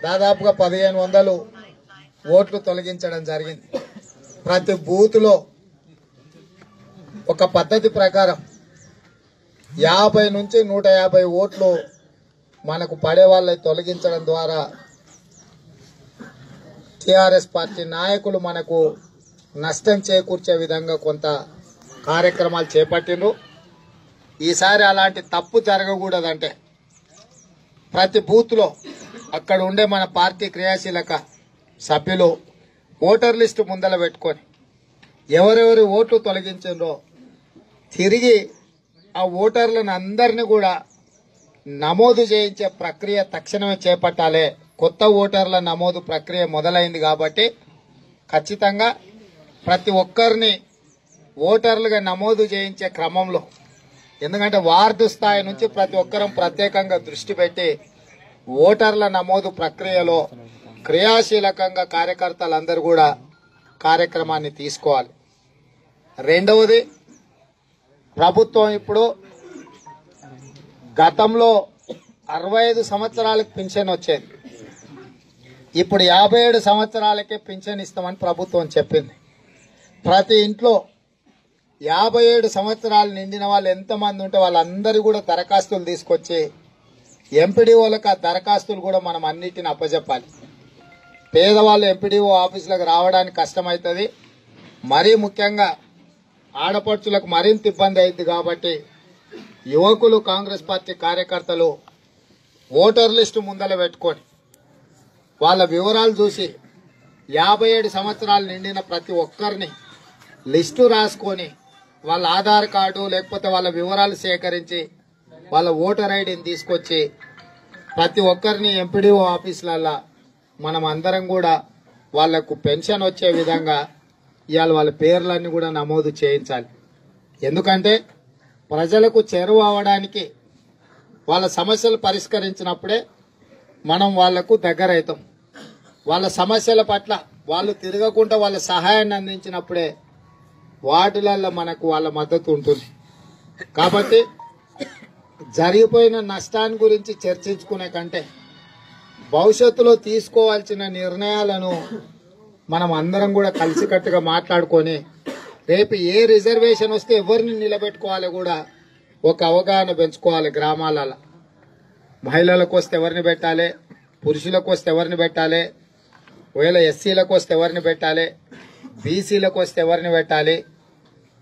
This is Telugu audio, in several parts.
దాదాపుగా 1500 ఓట్లు తొలగించడం జరిగింది. ప్రతి బూత్ లో ఒక పద్ధతి ప్రకారం 50 నుంచి 150 ఓట్లు మనకు పడే వాళ్ళని తొలగించడం ద్వారా టిఆర్ఎస్ పార్టీ నాయకులు మనకు నష్టం చేకూర్చే విధంగా కొంత కార్యక్రమాలు చేపట్టిండ్రు. ఈసారి అలాంటి తప్పు జరగకూడదంటే ప్రతి బూత్ లో అక్కడ ఉండే మన పార్టీ క్రియాశీలక సభ్యులు ఓటర్ లిస్టు ముందల పెట్టుకొని ఎవరెవరి ఓట్లు తొలగించిండ్రో తిరిగి ఆ ఓటర్లను అందరినీ కూడా నమోదు చేయించే ప్రక్రియ తక్షణమే చేపట్టాలి. కొత్త ఓటర్ల నమోదు ప్రక్రియ మొదలైంది కాబట్టి ఖచ్చితంగా ప్రతి ఒక్కరిని ఓటర్లుగా నమోదు చేయించే క్రమంలో, ఎందుకంటే వార్డు స్థాయి నుంచి ప్రతి ఒక్కరం ప్రత్యేకంగా దృష్టి పెట్టి ఓటర్ల నమోదు ప్రక్రియలో క్రియాశీలకంగా కార్యకర్తలందరూ కూడా కార్యక్రమాన్ని తీసుకోవాలి. రెండవది, ప్రభుత్వం ఇప్పుడు గతంలో 65 సంవత్సరాలకు పింఛన్ వచ్చేది, ఇప్పుడు 57 సంవత్సరాలకే పింఛన్ ఇస్తామని ప్రభుత్వం చెప్పింది. ప్రతి ఇంట్లో 57 సంవత్సరాలు నిండిన వాళ్ళు ఎంతమంది ఉంటే వాళ్ళందరూ కూడా దరఖాస్తులు తీసుకొచ్చి ఎంపీడీఓలకు ఆ దరఖాస్తులు కూడా మనం అన్నిటిని అప్పచెప్పాలి. పేదవాళ్ళు ఎంపీడీఓ ఆఫీసులకు రావడానికి కష్టమవుతుంది, మరీ ముఖ్యంగా ఆడపడుచులకు మరింత ఇబ్బంది అయింది. కాబట్టి యువకులు, కాంగ్రెస్ పార్టీ కార్యకర్తలు ఓటర్ లిస్టు ముందల పెట్టుకొని వాళ్ళ వివరాలు చూసి 57 సంవత్సరాలు నిండిన ప్రతి ఒక్కరిని లిస్టు రాసుకొని వాళ్ళ ఆధార్ కార్డు లేకపోతే వాళ్ళ వివరాలు సేకరించి వాళ్ళ ఓటర్ ఐడిని తీసుకొచ్చి ప్రతి ఒక్కరిని ఎంపీడీఓ ఆఫీసులలో మనం అందరం కూడా వాళ్లకు పెన్షన్ వచ్చే విధంగా ఇవాళ వాళ్ళ పేర్లన్నీ కూడా నమోదు చేయించాలి. ఎందుకంటే ప్రజలకు చేరువ అవడానికి, వాళ్ళ సమస్యలు పరిష్కరించినప్పుడే మనం వాళ్లకు దగ్గర అవుతాం. వాళ్ళ సమస్యల పట్ల వాళ్ళు తిరగకుండా వాళ్ళ సహాయాన్ని అందించినప్పుడే వాటిలలో మనకు వాళ్ళ మద్దతు ఉంటుంది. కాబట్టి జరిగిపోయిన నష్టాన్ని గురించి చర్చించుకునే కంటే భవిష్యత్తులో తీసుకోవాల్సిన నిర్ణయాలను మనం అందరం కూడా కలిసికట్టుగా మాట్లాడుకొని రేపు ఏ రిజర్వేషన్ వస్తే ఎవరిని నిలబెట్టుకోవాలి కూడా ఒక అవగాహన పెంచుకోవాలి. గ్రామాలలో మహిళలకు వస్తే ఎవరిని పెట్టాలి, పురుషులకు వస్తే ఎవరిని పెట్టాలి, ఒకవేళ ఎస్సీలకు వస్తే ఎవరిని పెట్టాలి, బీసీలకు వస్తే ఎవరిని పెట్టాలి,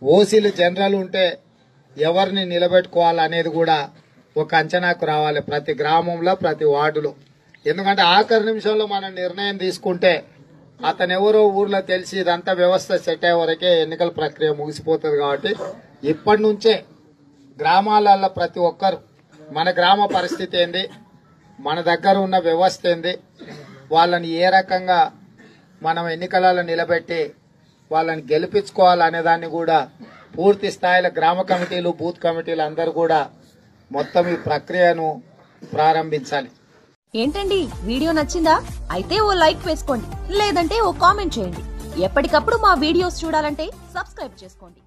ఓసీలు జనరల్ ఉంటే ఎవరిని నిలబెట్టుకోవాలి అనేది కూడా ఒక అంచనాకు రావాలి ప్రతి గ్రామంలో, ప్రతి వార్డులో. ఎందుకంటే ఆఖరి నిమిషంలో మనం నిర్ణయం తీసుకుంటే అతను ఎవరో ఊర్లో తెలిసి ఇదంతా వ్యవస్థ సెట్ అయ్యే వరకే ఎన్నికల ప్రక్రియ ముగిసిపోతుంది. కాబట్టి ఇప్పటి నుంచే గ్రామాలలో ప్రతి ఒక్కరు మన గ్రామ పరిస్థితి ఏంది, మన దగ్గర ఉన్న వ్యవస్థ ఏంది, వాళ్ళని ఏ రకంగా మనం ఎన్నికలలో నిలబెట్టి వాళ్ళని గెలిపించుకోవాలనే దాన్ని కూడా పూర్తి స్థాయిలో గ్రామ కమిటీలు, బూత్ కమిటీలు అందరూ కూడా మొత్తం ఈ ప్రక్రియను ప్రారంభించాలి. ఏంటండి, వీడియో నచ్చిందా? అయితే ఓ లైక్ వేసుకోండి, లేదంటే ఓ కామెంట్ చేయండి. ఎప్పటికప్పుడు మా వీడియోస్ చూడాలంటే సబ్స్క్రైబ్ చేసుకోండి.